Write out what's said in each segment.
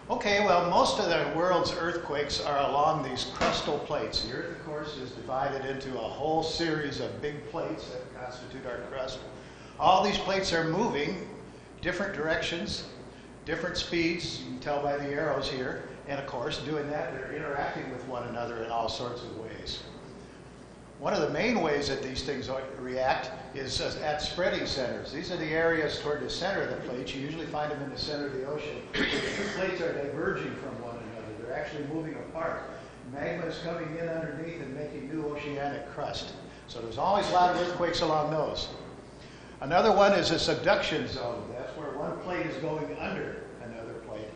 Okay, well, most of the world's earthquakes are along these crustal plates. The Earth, of course, is divided into a whole series of big plates that constitute our crust. All these plates are moving different directions, different speeds, you can tell by the arrows here, and of course, doing that, they're interacting with one another in all sorts of ways. One of the main ways that these things react is at spreading centers. These are the areas toward the center of the plate. You usually find them in the center of the ocean. The plates are diverging from one another. They're actually moving apart. Magma is coming in underneath and making new oceanic crust. So there's always a lot of earthquakes along those. Another one is a subduction zone. That's where one plate is going under another plate.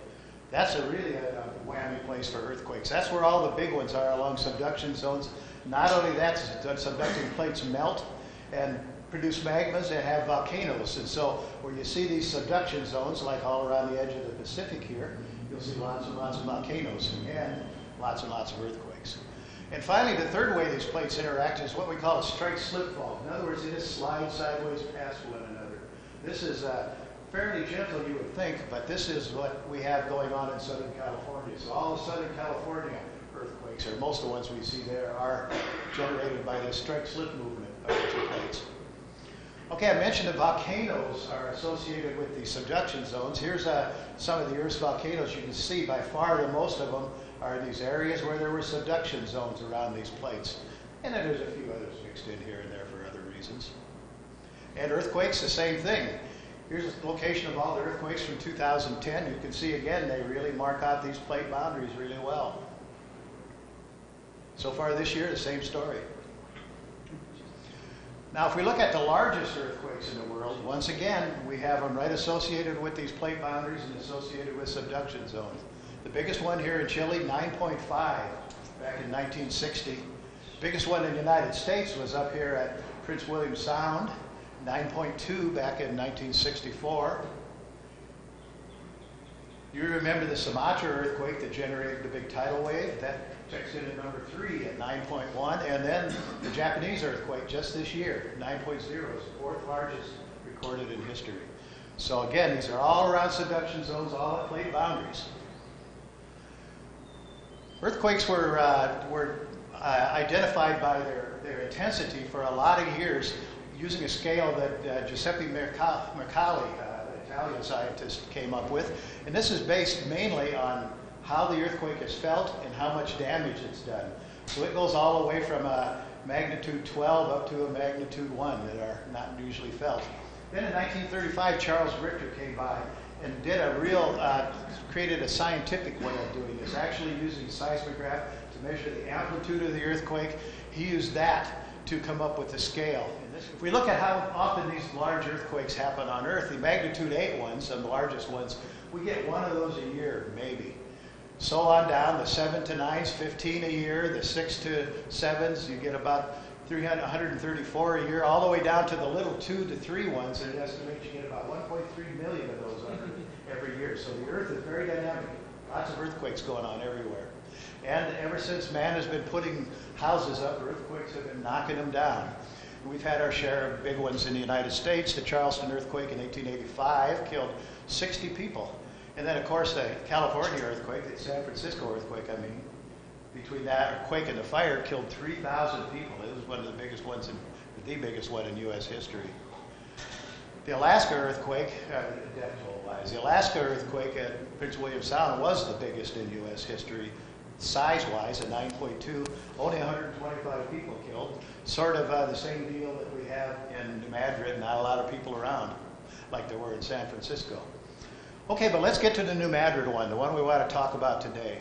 That's really a whammy place for earthquakes. That's where all the big ones are, along subduction zones. Not only that, subducting plates melt and produce magmas and have volcanoes. And so where you see these subduction zones, like all around the edge of the Pacific here, you'll see lots and lots of volcanoes and lots of earthquakes. And finally, the third way these plates interact is what we call a strike-slip fault. In other words, they just slide sideways past one another. This is fairly gentle, you would think, but this is what we have going on in Southern California. So all of Southern California earthquakes, or most of the ones we see there, are generated by this strike-slip movement of the two plates. Okay, I mentioned that volcanoes are associated with the subduction zones. Here's some of the Earth's volcanoes. You can see by far the most of them are these areas where there were subduction zones around these plates. And then there's a few others mixed in here and there for other reasons. And earthquakes, the same thing. Here's a location of all the earthquakes from 2010. You can see again, they really mark out these plate boundaries really well. So far this year, the same story. Now, if we look at the largest earthquakes in the world, once again, we have them right associated with these plate boundaries and associated with subduction zones. The biggest one here in Chile, 9.5 back in 1960. Biggest one in the United States was up here at Prince William Sound, 9.2 back in 1964. You remember the Sumatra earthquake that generated the big tidal wave? That checks in at number 3 at 9.1. And then the Japanese earthquake just this year, 9.0, is the 4th largest recorded in history. So again, these are all around subduction zones, all at plate boundaries. Earthquakes were identified by their intensity for a lot of years using a scale that Giuseppe Mercalli, the Italian scientist, came up with. And this is based mainly on how the earthquake is felt and how much damage it's done. So it goes all the way from a magnitude 12 up to a magnitude 1 that are not usually felt. Then in 1935, Charles Richter came by and did created a scientific way of doing this, actually using a seismograph to measure the amplitude of the earthquake. He used that to come up with the scale. If we look at how often these large earthquakes happen on Earth, the magnitude 8 ones, and the largest ones, we get one of those a year, maybe. So on down, the 7 to 9s, 15 a year, the 6 to 7s, you get about 134 a year, all the way down to the little 2 to 3 ones, and it estimates you get about 1.3 million of those every year. So the Earth is very dynamic. Lots of earthquakes going on everywhere. And ever since man has been putting houses up, earthquakes have been knocking them down. We've had our share of big ones in the United States. The Charleston earthquake in 1885 killed 60 people. And then, of course, the California earthquake, the San Francisco earthquake, between that earthquake and the fire, killed 3,000 people. It was one of the biggest ones, the biggest one in U.S. history. The Alaska earthquake, the Alaska earthquake at Prince William Sound was the biggest in U.S. history, size-wise, at 9.2. Only 125 people killed. Sort of the same deal that we have in Madrid. Not a lot of people around, like there were in San Francisco. Okay, but let's get to the New Madrid one, the one we want to talk about today.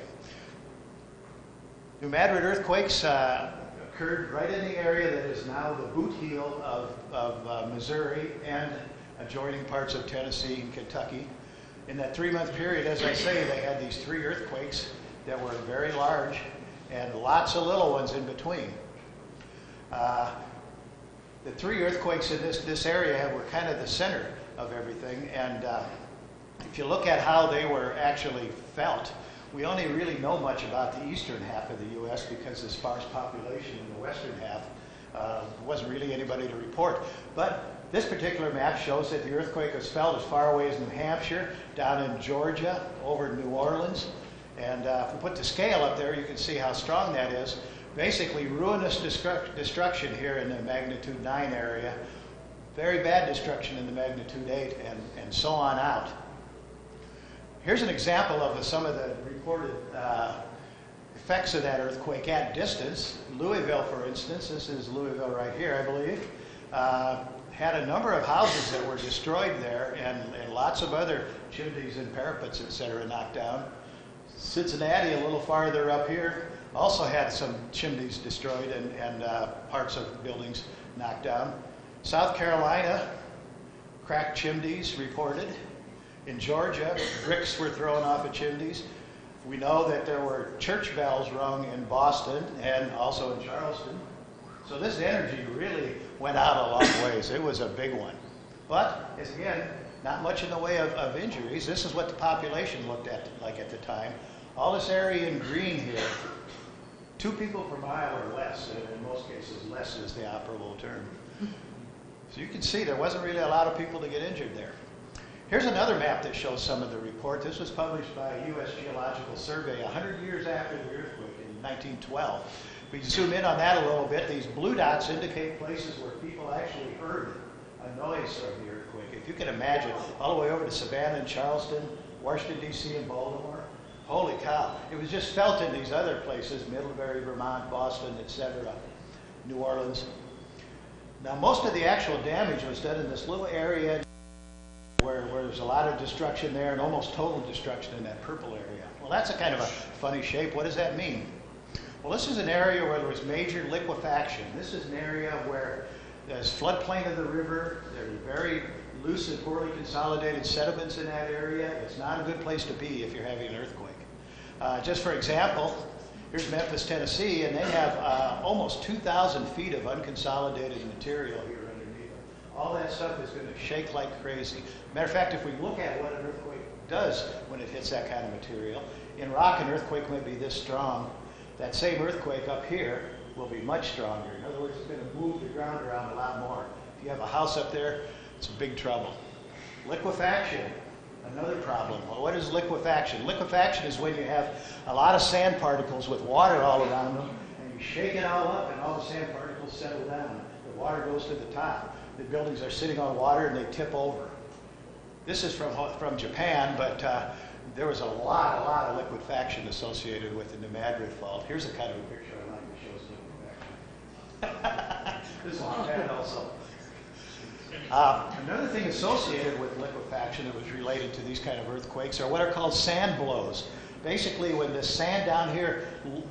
New Madrid earthquakes occurred right in the area that is now the boot heel of Missouri and adjoining parts of Tennessee and Kentucky. In that 3-month period, as I say, they had these 3 earthquakes that were very large and lots of little ones in between. The 3 earthquakes in this area were kind of the center of everything, and if you look at how they were actually felt, we only really know much about the eastern half of the U.S. because the sparse population in the western half wasn't really anybody to report. But This particular map shows that the earthquake was felt as far away as New Hampshire, down in Georgia, over New Orleans. And if we put the scale up there, you can see how strong that is. Basically, ruinous destruction here in the magnitude 9 area. Very bad destruction in the magnitude 8, and so on out. Here's an example of some of the reported effects of that earthquake at distance. Louisville, for instance, this is Louisville right here, I believe, had a number of houses that were destroyed there, and lots of other chimneys and parapets, etc., knocked down. Cincinnati, a little farther up here, also had some chimneys destroyed and parts of buildings knocked down. South Carolina, cracked chimneys reported. In Georgia, bricks were thrown off of chimneys. We know that there were church bells rung in Boston and also in Charleston. So this energy really went out a long ways. It was a big one. But, again, not much in the way of injuries. This is what the population looked at like at the time. All this area in green here, 2 people per mile or less, and in most cases less is the operable term. So you can see there wasn't really a lot of people to get injured there. Here's another map that shows some of the report. This was published by a U.S. Geological Survey 100 years after the earthquake in 1912. We zoom in on that a little bit. These blue dots indicate places where people actually heard a noise of the earthquake. If you can imagine, all the way over to Savannah and Charleston, Washington, D.C. and Baltimore. Holy cow. It was just felt in these other places, Middlebury, Vermont, Boston, etc., New Orleans. Now, most of the actual damage was done in this little area where there's a lot of destruction there and almost total destruction in that purple area. Well, that's a kind of a funny shape. What does that mean? Well, this is an area where there was major liquefaction. This is an area where there's floodplain of the river. There's very loose and poorly consolidated sediments in that area. It's not a good place to be if you're having an earthquake. Just for example, here's Memphis, Tennessee, and they have almost 2,000 feet of unconsolidated material here underneath them. All that stuff is going to shake like crazy. Matter of fact, if we look at what an earthquake does when it hits that kind of material, in rock an earthquake might be this strong. That same earthquake up here will be much stronger. In other words, it's going to move the ground around a lot more. If you have a house up there, it's big trouble. Liquefaction, another problem. Well, what is liquefaction? Liquefaction is when you have a lot of sand particles with water all around them, and you shake it all up, and all the sand particles settle down. The water goes to the top. The buildings are sitting on water, and they tip over. This is from Japan, but there was a lot of liquefaction associated with the Madrid fault. Here's a kind of a picture I like that shows liquefaction. This is Japan also. Another thing associated with liquefaction that was related to these kind of earthquakes are what are called sand blows. Basically, when the sand down here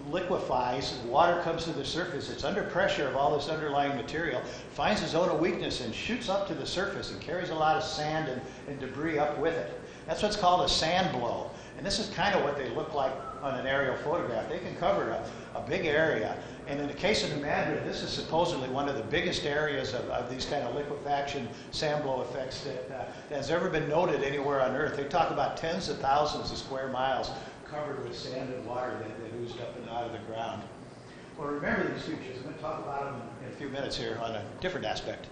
liquefies, water comes to the surface, it's under pressure of all this underlying material, finds a zone of weakness and shoots up to the surface and carries a lot of sand and debris up with it. That's what's called a sand blow. And this is kind of what they look like on an aerial photograph. They can cover a big area. And in the case of New Madrid, this is supposedly one of the biggest areas of these kind of liquefaction sand blow effects that has ever been noted anywhere on Earth. They talk about tens of thousands of square miles covered with sand and water that oozed up and out of the ground. Well, remember these features. I'm going to talk about them in a few minutes here on a different aspect.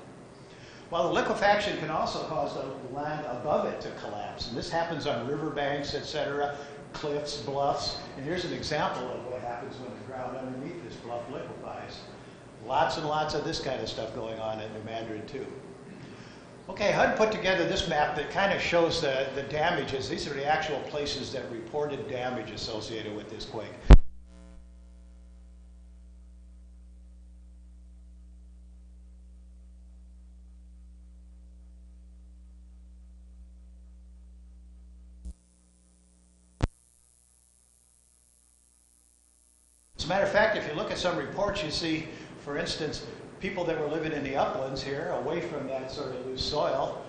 Well, the liquefaction can also cause the land above it to collapse. And this happens on riverbanks, etc., cliffs, bluffs. And here's an example of what happens when the ground underneath this bluff liquefies. Lots and lots of this kind of stuff going on in New Madrid, too. Okay, HUD put together this map that kind of shows the damages. These are the actual places that reported damage associated with this quake. As a matter of fact, if you look at some reports, you see, for instance, people that were living in the uplands here, away from that sort of loose soil,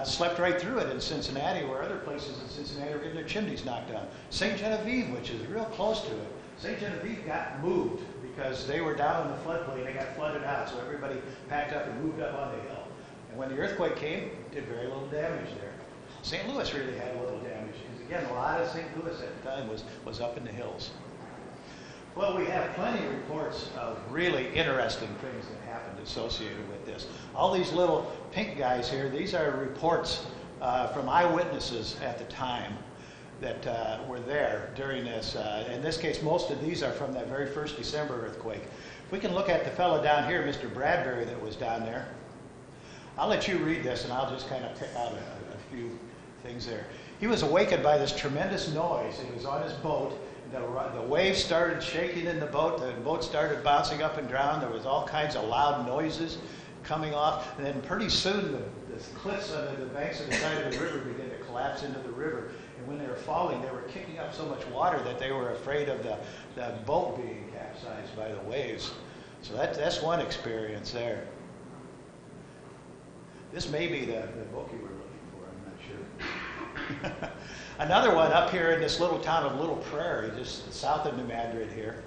slept right through it in Cincinnati, where other places in Cincinnati were getting their chimneys knocked down. St. Genevieve, which is real close to it, St. Genevieve got moved because they were down in the floodplain. They got flooded out, so everybody packed up and moved up on the hill. And when the earthquake came, it did very little damage there. St. Louis really had little damage because, again, a lot of St. Louis at the time was up in the hills. Well, we have plenty of reports of really interesting things that happened associated with this. All these little pink guys here, these are reports from eyewitnesses at the time that were there during this. In this case, most of these are from that very first December earthquake. If we can look at the fellow down here, Mr. Bradbury, that was down there. I'll let you read this, and I'll just kind of pick out a few things there. He was awakened by this tremendous noise. He was on his boat. The waves started shaking in the boat started bouncing up and down. There was all kinds of loud noises coming off. And then pretty soon the cliffs under the banks of the side of the river began to collapse into the river. And when they were falling, they were kicking up so much water that they were afraid of the boat being capsized by the waves. So that's one experience there. This may be the book you were looking for, I'm not sure. Another one up here in this little town of Little Prairie, just south of New Madrid here.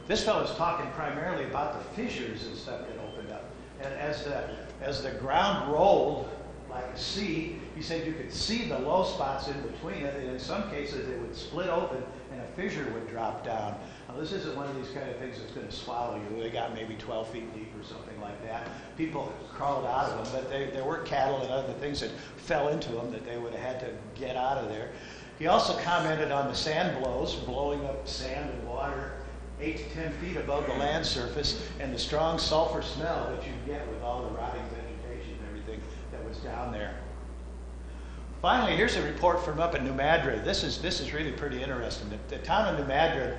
This fellow's talking primarily about the fissures and stuff that opened up. And as the ground rolled like a sea, he said you could see the low spots in between it, and in some cases it would split open and a fissure would drop down. Now, this isn't one of these kind of things that's going to swallow you. They got maybe 12 feet deep or something like that. People crawled out of them, but there were cattle and other things that fell into them that they would have had to get out of there. He also commented on the sand blows, blowing up sand and water 8 to 10 feet above the land surface, and the strong sulfur smell that you get with all the rotting vegetation and everything that was down there. Finally, here's a report from up in New Madrid. This is really pretty interesting. The town of New Madrid,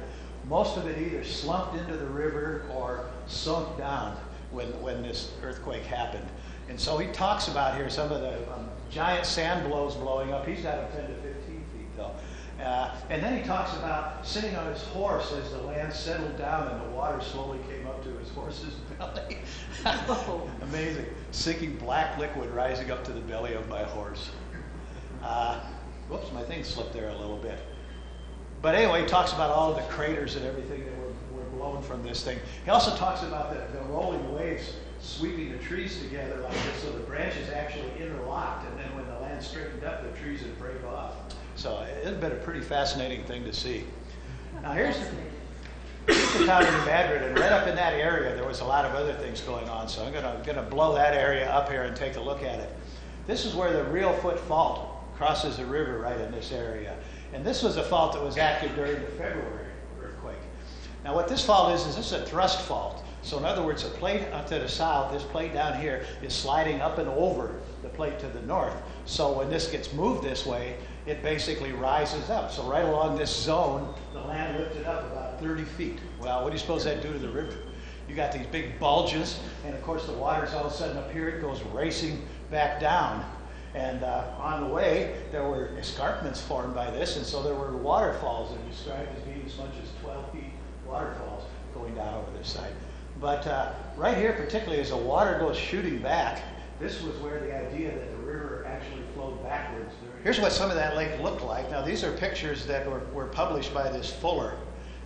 most of it either slumped into the river or sunk down when this earthquake happened. And so he talks about here some of the giant sand blows blowing up. He's got them 10 to 15 feet though. And then he talks about sitting on his horse as the land settled down and the water slowly came up to his horse's belly. Amazing. Sinking black liquid rising up to the belly of my horse. Whoops, my thing slipped there a little bit. But anyway, he talks about all of the craters and everything that were blown from this thing. He also talks about the rolling waves sweeping the trees together like this, so the branches actually interlocked, and then when the land straightened up, the trees would break off. So it's been a pretty fascinating thing to see. Now here's the town of New Madrid, and right up in that area there was a lot of other things going on, so I'm gonna blow that area up here and take a look at it. This is where the Real Foot Fault crosses the river right in this area. And this was a fault that was active during the February earthquake. Now what this fault is this is a thrust fault. So in other words, a plate up to the south, this plate down here, is sliding up and over the plate to the north. So when this gets moved this way, it basically rises up. So right along this zone, the land lifted up about 30 feet. Well, what do you suppose that do to the river? You got these big bulges, and of course the water's all of a sudden up here, it goes racing back down. And on the way, there were escarpments formed by this, and so there were waterfalls that are described as being as much as 12 feet waterfalls going down over this side. But right here, particularly as the water goes shooting back, this was where the idea that the river actually flowed backwards. Here's what some of that lake looked like. Now, these are pictures that were published by this Fuller.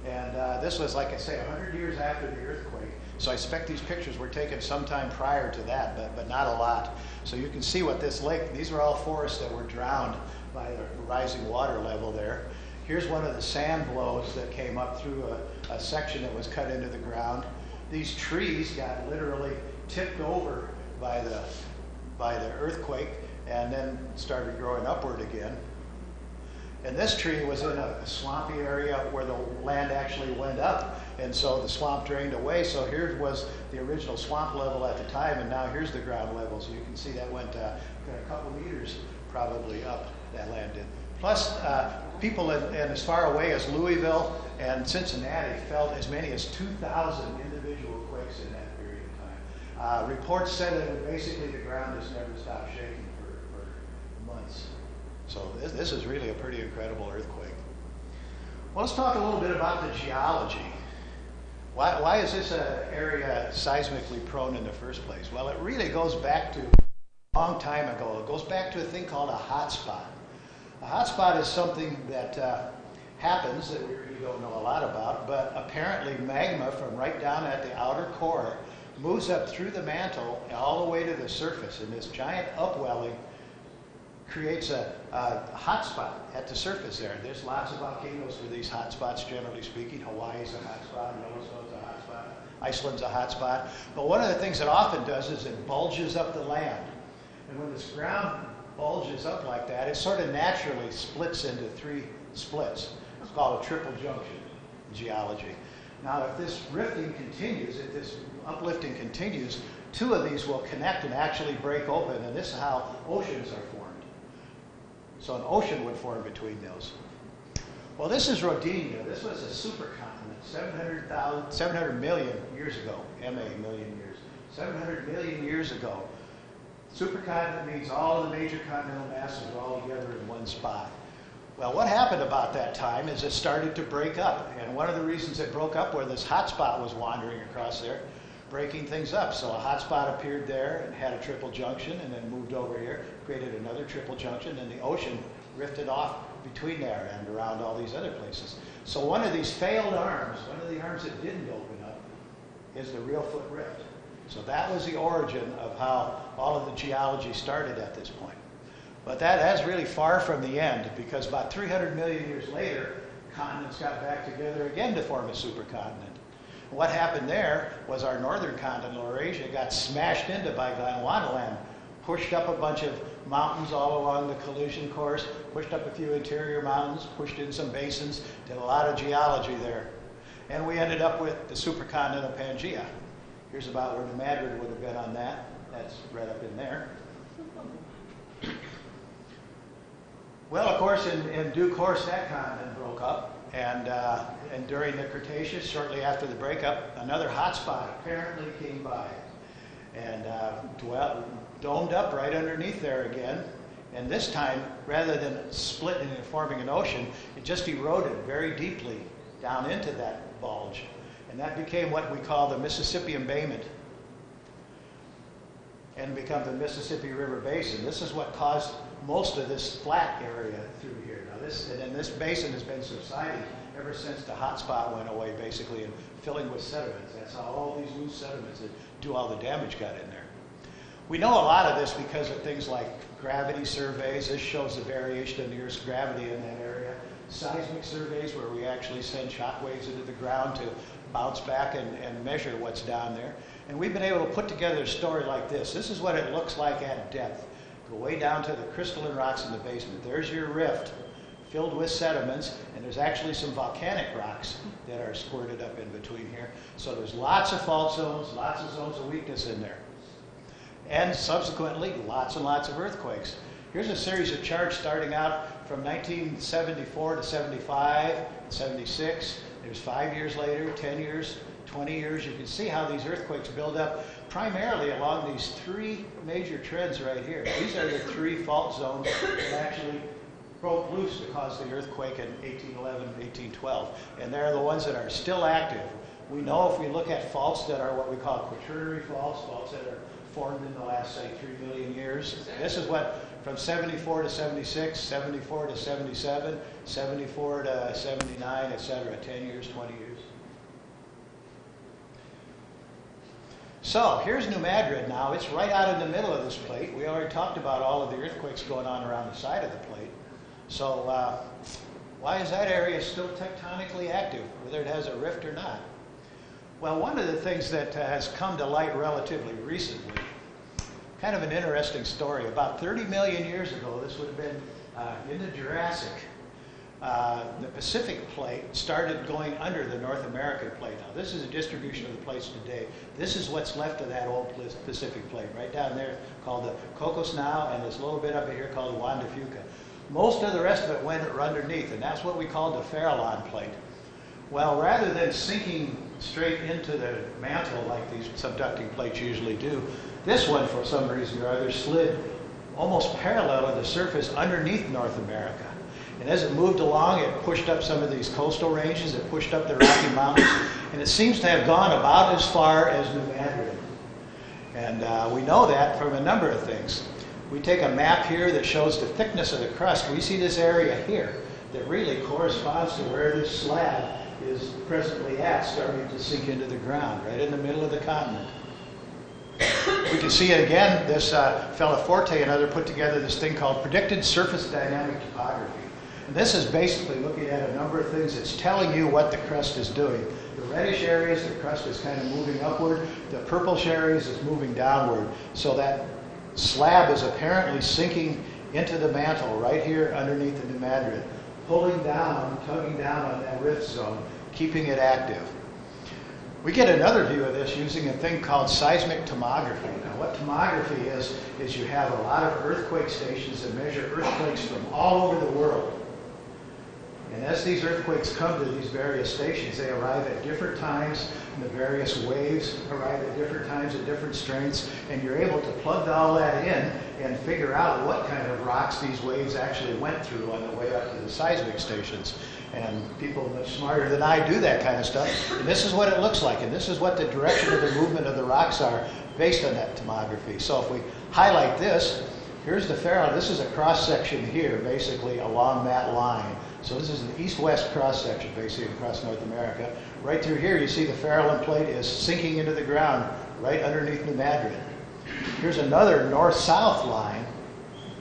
And this was, like I say, 100 years after the earthquake. So I expect these pictures were taken sometime prior to that, but not a lot. So you can see what this lake, these are all forests that were drowned by the rising water level there. Here's one of the sand blows that came up through a section that was cut into the ground. These trees got literally tipped over by the earthquake and then started growing upward again. And this tree was in a swampy area where the land actually went up, and so the swamp drained away. So here was the original swamp level at the time, and now here's the ground level. So you can see that went a couple meters probably up, that land did. Plus, people in as far away as Louisville and Cincinnati felt as many as 2,000 individual quakes in that period of time. Reports said that basically the ground just never stopped shaking for months. So this is really a pretty incredible earthquake. Well, let's talk a little bit about the geology. Why is this an area seismically prone in the first place? Well, it really goes back to a long time ago. It goes back to a thing called a hotspot. A hotspot is something that happens that we really don't know a lot about, but apparently magma from right down at the outer core moves up through the mantle all the way to the surface, and this giant upwelling creates a hot spot at the surface there. There's lots of volcanoes for these hot spots, generally speaking. Hawaii's a hot spot, Yellowstone's a hot spot, Iceland's a hot spot. But one of the things it often does is it bulges up the land. And when this ground bulges up like that, it sort of naturally splits into 3 splits. It's called a triple junction in geology. Now, if this rifting continues, if this uplifting continues, 2 of these will connect and actually break open, and this is how oceans are formed. So an ocean would form between those. Well, this is Rodinia. This was a supercontinent 700 million years ago. million years. 700 million years ago. Supercontinent means all of the major continental masses are all together in one spot. Well, what happened about that time is it started to break up. And one of the reasons it broke up where this hot spot was wandering across there, breaking things up. So a hot spot appeared there and had a triple junction and then moved over here, created another triple junction, and the ocean rifted off between there and around all these other places. So one of these failed arms, one of the arms that didn't open up, is the Real Foot Rift. So that was the origin of how all of the geology started at this point. But that's really far from the end, because about 300 million years later, continents got back together again to form a supercontinent. What happened there was our northern continent, Laurasia, got smashed into by Gondwanaland, pushed up a bunch of mountains all along the collision course, pushed up a few interior mountains, pushed in some basins, did a lot of geology there. And we ended up with the supercontinent of Pangaea. Here's about where New Madrid would have been on that. That's right up in there. Well, of course, in due course, that continent broke up. And during the Cretaceous, shortly after the breakup, another hot spot apparently came by and domed up right underneath there again. And this time, rather than splitting and forming an ocean, it just eroded very deeply down into that bulge. And that became what we call the Mississippi Embayment, and become the Mississippi River Basin. This is what caused most of this flat area through here. Now this basin has been subsiding ever since the hot spot went away, basically, and filling with sediments. That's how all these loose sediments that do all the damage got in there. We know a lot of this because of things like gravity surveys. This shows the variation in the Earth's gravity in that area. Seismic surveys, where we actually send shock waves into the ground to bounce back and measure what's down there. And we've been able to put together a story like this. This is what it looks like at depth. Go way down to the crystalline rocks in the basement. There's your rift filled with sediments, and there's actually some volcanic rocks that are squirted up in between here. So there's lots of fault zones, lots of zones of weakness in there. And subsequently, lots and lots of earthquakes. Here's a series of charts starting out from 1974 to 75, 76. There's 5 years later, 10 years, 20 years. You can see how these earthquakes build up primarily along these 3 major trends right here. These are the 3 fault zones that actually broke loose to cause the earthquake in 1811, 1812. And they're the ones that are still active. We know if we look at faults that are what we call quaternary faults, faults that are formed in the last, say, 3 million years. This is what, from 74 to 76, 74 to 77, 74 to 79, etc., 10 years, 20 years. So here's New Madrid now. It's right out in the middle of this plate. We already talked about all of the earthquakes going on around the side of the plate. So why is that area still tectonically active, whether it has a rift or not? Well, one of the things that has come to light relatively recently, kind of an interesting story. About 30 million years ago, this would have been in the Jurassic, the Pacific plate started going under the North American plate. Now, this is a distribution of the plates today. This is what's left of that old Pacific plate, right down there, called the Cocos now, and this little bit up here called the Juan de Fuca. Most of the rest of it went underneath, and that's what we call the Farallon Plate. Well, rather than sinking straight into the mantle like these subducting plates usually do, this one, for some reason or other, slid almost parallel to the surface underneath North America. And as it moved along, it pushed up some of these coastal ranges, it pushed up the Rocky Mountains, and it seems to have gone about as far as New Madrid. And we know that from a number of things. We take a map here that shows the thickness of the crust. We see this area here that really corresponds to where this slab is presently at, starting to sink into the ground, right in the middle of the continent. We can see it again. This fellow Forte and other put together this thing called predicted surface dynamic topography. And this is basically looking at a number of things. It's telling you what the crust is doing. The reddish areas, the crust is kind of moving upward. The purplish areas is moving downward. So that slab is apparently sinking into the mantle right here underneath the New Madrid, pulling down, tugging down on that rift zone, keeping it active. We get another view of this using a thing called seismic tomography. Now, what tomography is you have a lot of earthquake stations that measure earthquakes from all over the world. And as these earthquakes come to these various stations, they arrive at different times, and the various waves arrive at different times at different strengths, and you're able to plug all that in and figure out what kind of rocks these waves actually went through on the way up to the seismic stations. And people much smarter than I do that kind of stuff. And this is what it looks like, and this is what the direction of the movement of the rocks are based on that tomography. So if we highlight this, here's the Farallon. This is a cross-section here, basically along that line. So this is an east-west cross-section, basically across North America. Right through here, you see the Farallon Plate is sinking into the ground right underneath New Madrid. Here's another north-south line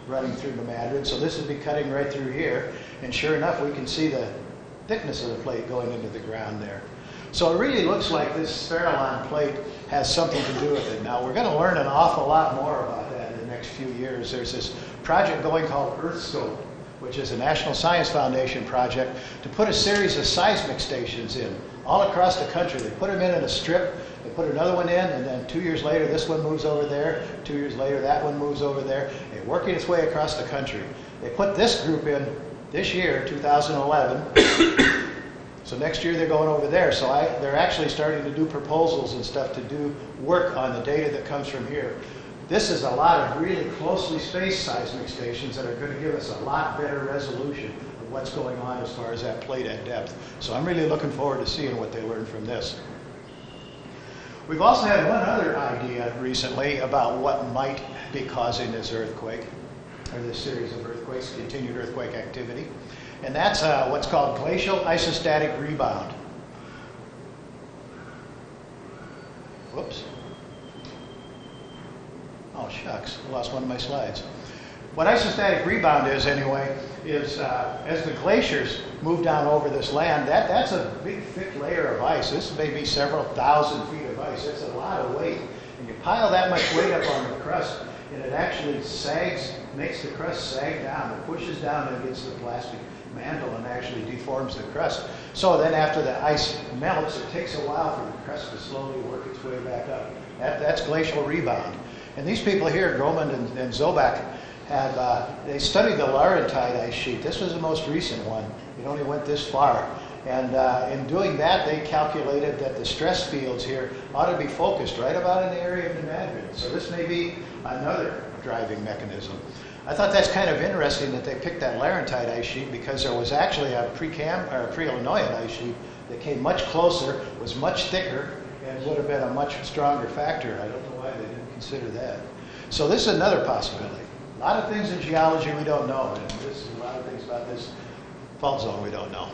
running through New Madrid. So this would be cutting right through here. And sure enough, we can see the thickness of the plate going into the ground there. So it really looks like this Farallon Plate has something to do with it. Now, we're going to learn an awful lot more about that in the next few years. There's this project going called EarthScope, which is a National Science Foundation project to put a series of seismic stations in all across the country. They put them in a strip, they put another one in, and then 2 years later this one moves over there, 2 years later that one moves over there, and working its way across the country. They put this group in this year, 2011. So next year they're going over there. So they're actually starting to do proposals and stuff to do work on the data that comes from here. This is a lot of really closely spaced seismic stations that are going to give us a lot better resolution of what's going on as far as that plate at depth. So I'm really looking forward to seeing what they learn from this. We've also had one other idea recently about what might be causing this earthquake, or this series of earthquakes, continued earthquake activity. And that's what's called glacial isostatic rebound. Whoops. Oh, shucks, I lost one of my slides. What isostatic rebound is, anyway, is as the glaciers move down over this land, that's a big, thick layer of ice. This may be several thousand feet of ice. It's a lot of weight. And you pile that much weight up on the crust, and it actually sags, makes the crust sag down. It pushes down against the plastic mantle and actually deforms the crust. So then after the ice melts, it takes a while for the crust to slowly work its way back up. That's glacial rebound. And these people here, Groman and Zobak, they studied the Laurentide ice sheet. This was the most recent one. It only went this far. And in doing that, they calculated that the stress fields here ought to be focused right about in the area of New Madrid. So this may be another driving mechanism. I thought that's kind of interesting that they picked that Laurentide ice sheet because there was actually a pre-Illinoisan ice sheet that came much closer, was much thicker, and would have been a much stronger factor. I don't know why they didn't consider that. So this is another possibility. A lot of things in geology we don't know, and there's a lot of things about this fault zone we don't know.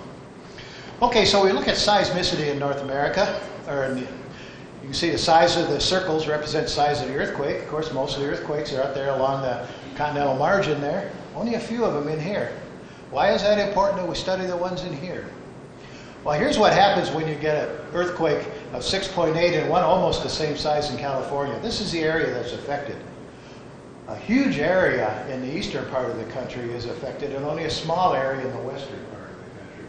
Okay, so we look at seismicity in North America, you can see the size of the circles represent the size of the earthquake. Of course, most of the earthquakes are out there along the continental margin there. Only a few of them in here. Why is that important that we study the ones in here? Well, here's what happens when you get an earthquake of 6.8 and one almost the same size in California. This is the area that's affected. A huge area in the eastern part of the country is affected and only a small area in the western part of the country.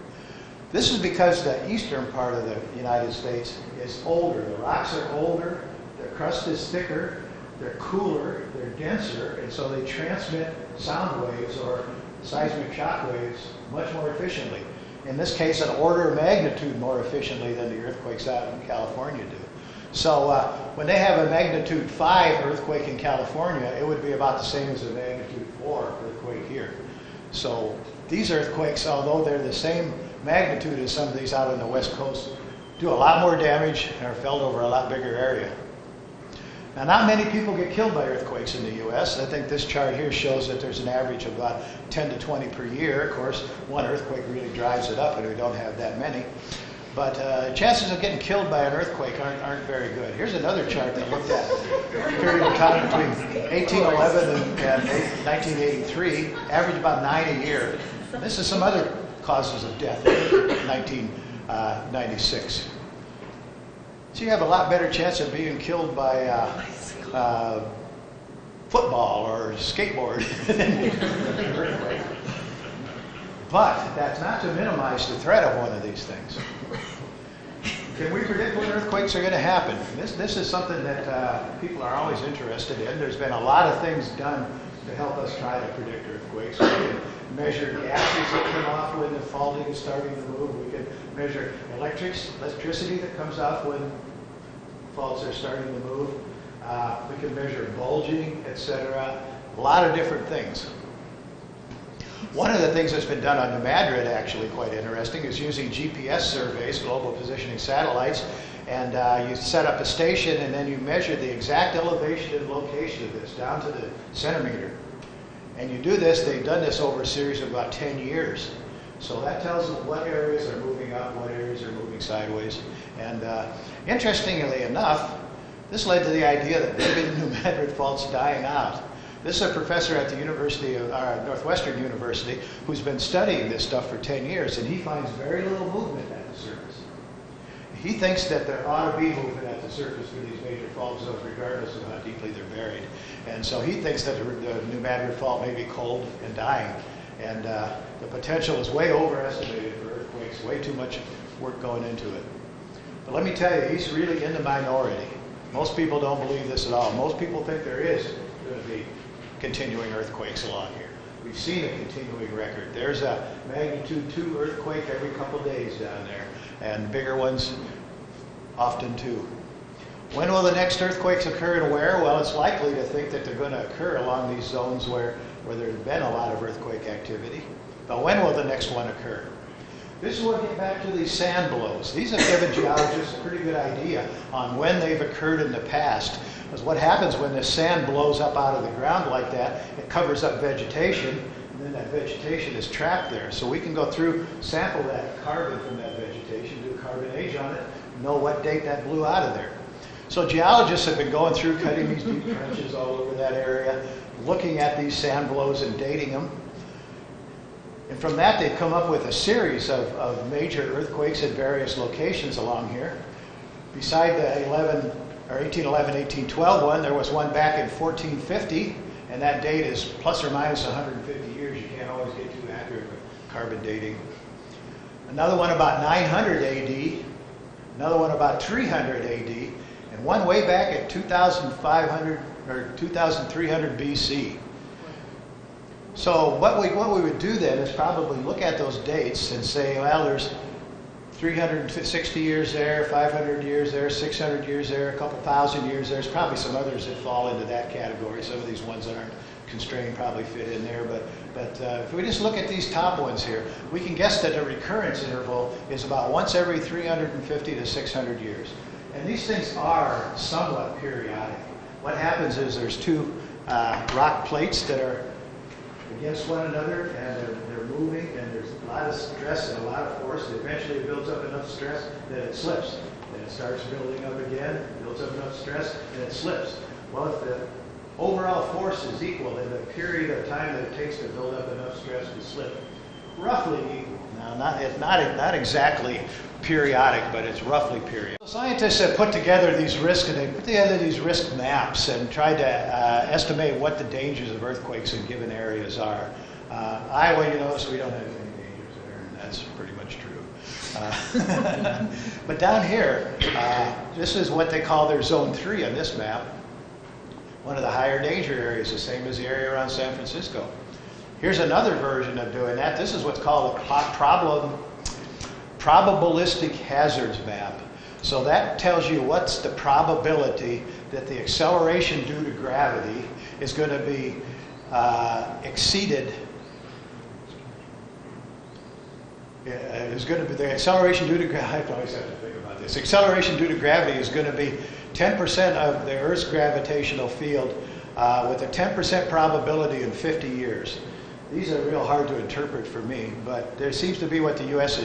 This is because the eastern part of the United States is older. The rocks are older, the crust is thicker, they're cooler, they're denser, and so they transmit sound waves or seismic shock waves much more efficiently. In this case, an order of magnitude more efficiently than the earthquakes out in California do. So when they have a magnitude 5 earthquake in California, it would be about the same as a magnitude 4 earthquake here. So these earthquakes, although they're the same magnitude as some of these out on the West Coast, do a lot more damage and are felt over a lot bigger area. Now, not many people get killed by earthquakes in the U.S. I think this chart here shows that there's an average of about 10 to 20 per year. Of course, one earthquake really drives it up, and we don't have that many. but chances of getting killed by an earthquake aren't very good. Here's another chart that looked at the period of time between 1811 and 1983, average about 9 a year. This is some other causes of death in 1996. So you have a lot better chance of being killed by football or skateboard than an earthquake. But that's not to minimize the threat of one of these things. Can we predict when earthquakes are going to happen? This is something that people are always interested in. There's been a lot of things done to help us try to predict earthquakes. We can measure gases that come off when the faulting is starting to move. We can measure electricity that comes off when faults are starting to move. We can measure bulging, etc. A lot of different things. One of the things that's been done on New Madrid, actually quite interesting, is using GPS surveys, global positioning satellites, and you set up a station and then you measure the exact elevation and location of this down to the centimeter. And you do this, they've done this over a series of about 10 years. So that tells them what areas are moving up, what areas are moving sideways. And interestingly enough, this led to the idea that maybe the New Madrid Fault's dying out. This is a professor at the University of Northwestern University who's been studying this stuff for 10 years, and he finds very little movement at the surface. He thinks that there ought to be movement at the surface for these major fault zones, regardless of how deeply they're buried. And so he thinks that the New Madrid Fault may be cold and dying, and the potential is way overestimated for earthquakes. Way too much work going into it. But let me tell you, he's really in the minority. Most people don't believe this at all. Most people think there is going to be continuing earthquakes along here. We've seen a continuing record. There's a magnitude 2 earthquake every couple days down there, and bigger ones often too. When will the next earthquakes occur and where? Well, it's likely to think that they're going to occur along these zones where there's been a lot of earthquake activity. But when will the next one occur? This is where we get back to these sand blows. These have given geologists a pretty good idea on when they've occurred in the past. Because what happens when the sand blows up out of the ground like that, it covers up vegetation, and then that vegetation is trapped there. So we can go through, sample that carbon from that vegetation, do a carbon age on it, know what date that blew out of there. So geologists have been going through, cutting these deep trenches all over that area, looking at these sand blows and dating them. And from that, they've come up with a series of major earthquakes at various locations along here. Beside the 1811, 1812 one, there was one back in 1450, and that date is plus or minus 150 years. You can't always get too accurate with carbon dating. Another one about 900 AD, another one about 300 AD, and one way back at 2500 or 2300 BC. So what we would do then is probably look at those dates and say, well, there's 360 years there, 500 years there, 600 years there, a couple thousand years there. There's probably some others that fall into that category. Some of these ones that aren't constrained probably fit in there. But if we just look at these top ones here, we can guess that the recurrence interval is about once every 350 to 600 years. And these things are somewhat periodic. What happens is there's two rock plates that are against one another, and they're moving, and there's a lot of stress and a lot of force. And eventually it builds up enough stress that it slips. Then it starts building up again, builds up enough stress, and it slips. Well, if the overall force is equal, then the period of time that it takes to build up enough stress to slip, roughly equal. Now, not exactly periodic, but it's roughly periodic. So scientists have put together these risk maps and tried to estimate what the dangers of earthquakes in given areas are. Iowa, you notice we don't have any dangers there, and that's pretty much true. But down here, this is what they call their Zone 3 on this map. One of the higher danger areas, the same as the area around San Francisco. Here's another version of doing that. This is what's called a probabilistic hazards map. So that tells you what's the probability that the acceleration due to gravity is going to be exceeded. The acceleration due to gravity, I always have to think about this. Acceleration due to gravity is going to be 10% of the Earth's gravitational field with a 10% probability in 50 years. These are real hard to interpret for me, but there seems to be what the U.S.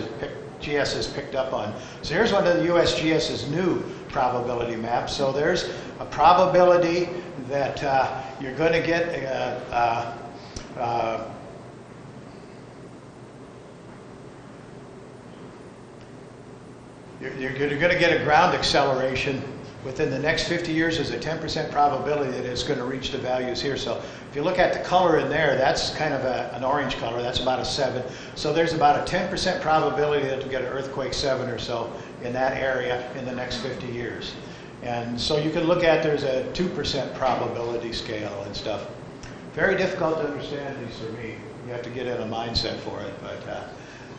USGS has picked up on. So here's one of the USGS's new probability maps. So there's a probability that you're going to get you're going to get a ground acceleration within the next 50 years. There's a 10% probability that it's going to reach the values here. So if you look at the color in there, that's kind of an orange color. That's about a 7. So there's about a 10% probability that you'll get an earthquake 7 or so in that area in the next 50 years. And so you can look at, there's a 2% probability scale and stuff. Very difficult to understand these for me. You have to get in a mindset for it.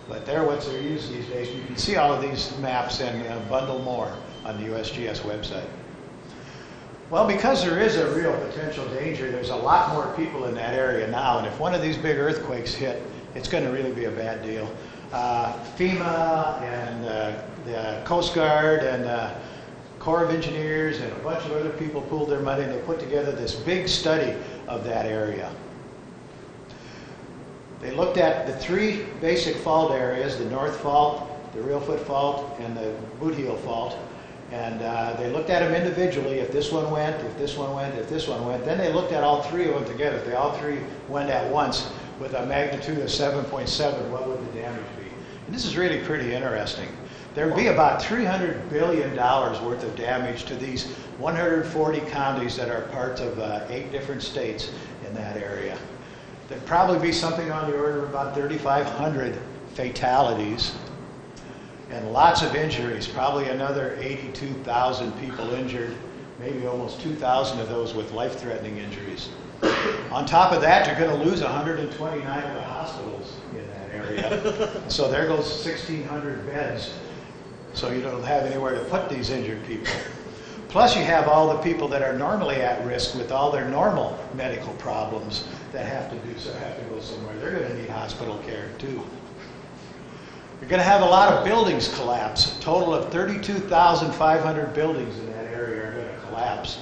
But they're what they're used these days. You can see all of these maps and bundle more on the USGS website. Well, because there is a real potential danger, there's a lot more people in that area now. And if one of these big earthquakes hit, it's going to really be a bad deal. FEMA and the Coast Guard and Corps of Engineers and a bunch of other people pooled their money and they put together this big study of that area. They looked at the 3 basic fault areas, the North Fault, the Reelfoot Fault, and the Boot Heel Fault. And they looked at them individually, if this one went, if this one went, if this one went. Then they looked at all 3 of them together. If they all 3 went at once with a magnitude of 7.7, what would the damage be? And this is really pretty interesting. There would be about $300 billion worth of damage to these 140 counties that are parts of 8 different states in that area. There'd probably be something on the order of about 3,500 fatalities and lots of injuries, probably another 82,000 people injured, maybe almost 2,000 of those with life-threatening injuries. On top of that, you're going to lose 129 of the hospitals in that area. So there goes 1,600 beds. So you don't have anywhere to put these injured people. Plus you have all the people that are normally at risk with all their normal medical problems that have to go somewhere. They're going to need hospital care too. You're going to have a lot of buildings collapse. A total of 32,500 buildings in that area are going to collapse.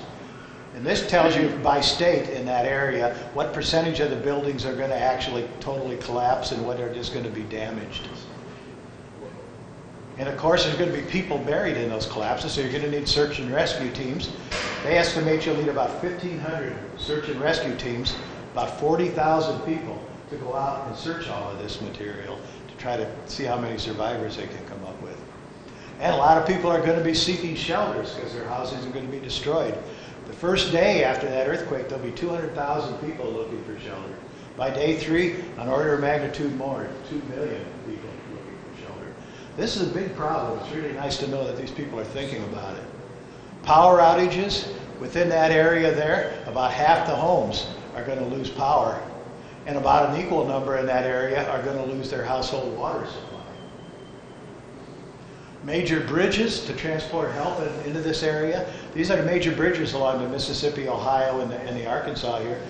And this tells you by state in that area what percentage of the buildings are going to actually totally collapse and what are just going to be damaged. And of course, there's going to be people buried in those collapses, so you're going to need search and rescue teams. They estimate you'll need about 1,500 search and rescue teams, about 40,000 people to go out and search all of this material to try to see how many survivors they can come up with. And a lot of people are going to be seeking shelters because their houses are going to be destroyed. The first day after that earthquake, there'll be 200,000 people looking for shelter. By day 3, an order of magnitude more, 2 million people looking for shelter. This is a big problem. It's really nice to know that these people are thinking about it. Power outages within that area there, about half the homes are going to lose power. And about an equal number in that area are going to lose their household water supply. Major bridges to transport help into this area. These are the major bridges along the Mississippi, Ohio, and the Arkansas here.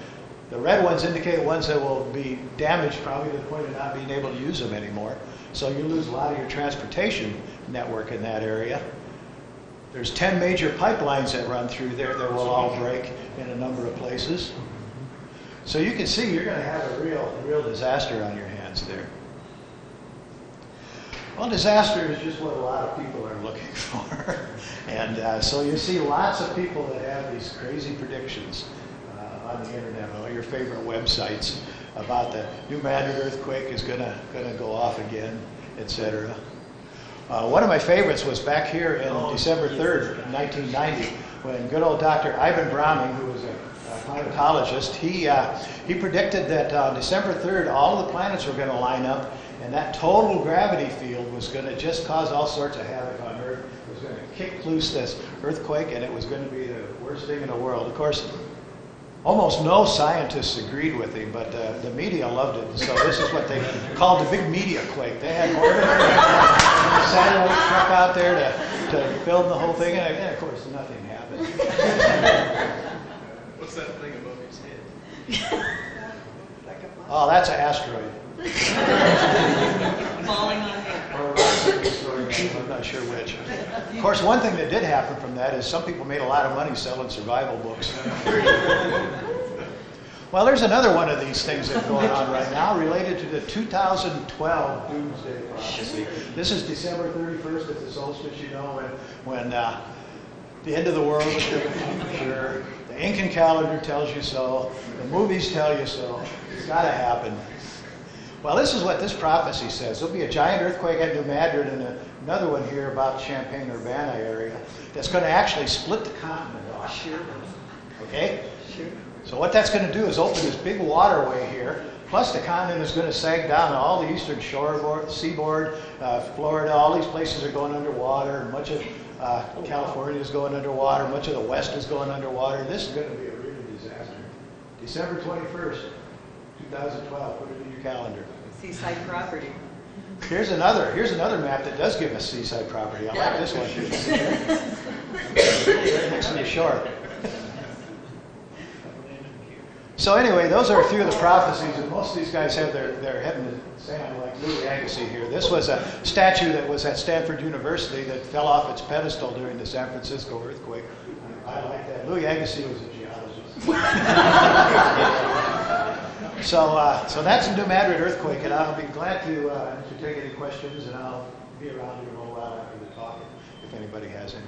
The red ones indicate ones that will be damaged probably to the point of not being able to use them anymore. So you lose a lot of your transportation network in that area. There's 10 major pipelines that run through there that will all break in a number of places. So you can see you're going to have a real disaster on your hands there. Well, disaster is just what a lot of people are looking for. And so you see lots of people that have these crazy predictions on the internet, on all your favorite websites about the new Madrid earthquake is going to go off again, etc. One of my favorites was back here in December 3rd, 1990, when good old Dr. Ivan Browning, who was a climatologist, he predicted that on December 3rd, all of the planets were going to line up, and that total gravity field was going to just cause all sorts of havoc on Earth. It was going to kick loose this earthquake, and it was going to be the worst thing in the world. Of course, almost no scientists agreed with him, but the media loved it. So this is what they called the big media quake. They had ordinary satellite truck out there to film the whole thing, and of course nothing happened. What's that thing above his head? Oh, that's an asteroid. Falling on him. Or a rock destroying, I'm not sure which. Of course, one thing that did happen from that is some people made a lot of money selling survival books. Well, there's another one of these things that's going on right now related to the 2012 Doomsday Prophecy. This is December 31st at the solstice, you know, when the end of the world is going to come for sure. The Incan calendar tells you so. The movies tell you so. It's got to happen. Well, this is what this prophecy says. There'll be a giant earthquake at New Madrid and another one here about Champaign-Urbana area that's going to actually split the continent off. Sure. Okay? Sure. So what that's going to do is open this big waterway here, plus the continent is going to sag down to all the eastern seaboard, Florida, all these places are going underwater, and much of California is going underwater, much of the west is going underwater. This is going to be a really disaster. December 21st, 2012, put it in your calendar. Seaside property. Here's another map that does give us seaside property. I like this one. Right next to the shore. So anyway, those are a few of the prophecies, and most of these guys have their head in the sand, like Louis Agassiz here. This was a statue that was at Stanford University that fell off its pedestal during the San Francisco earthquake. I like that. Louis Agassiz was a geologist. So that's a New Madrid earthquake, and I'll be glad to take any questions, and I'll be around here a little while after the talk if anybody has any.